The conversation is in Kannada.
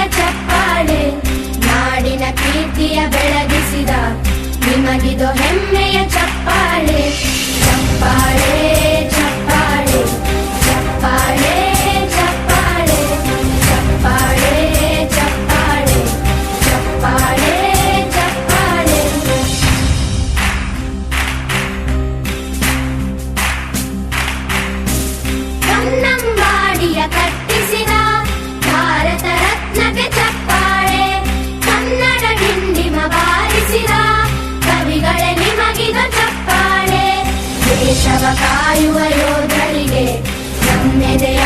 ಚಪ್ಪಾಳೆ, ನಾಡಿನ ಕೀರ್ತಿಯ ಬೆಳಗಿಸಿದ ನಿಮಗಿದು ಹೆಮ್ಮೆಯ ಚಪ್ಪಾಳೆ. ಚಪ್ಪಾಳೆ ಚಪ್ಪಾಳೆ ಚಪ್ಪಾಳೆ ಚಪ್ಪಾಳೆ ಚಪ್ಪಾಳೆ ಚಪ್ಪಾಳೆ ಚಪ್ಪಾಳೆ ಚಪ್ಪಾಳೆ. ಕನ್ನಂಬಾಡಿಯ ಕಟ್ಟಿಸಿದ ಭಾರತ ರತ್ನಕ್ಕೆ ಚಪ್ಪಾಳೆ, ಕನ್ನಡ ಡಿಂಡಿಮ ಬಾರಿಸಿದ ಕವಿಗಳೇ ನಿಮಗಿದು ಚಪ್ಪಾಳೆ. ದೇಶವ ಕಾಯುವ ಯೋಧರಿಗೆ ನಮ್ಮೆದೆಯ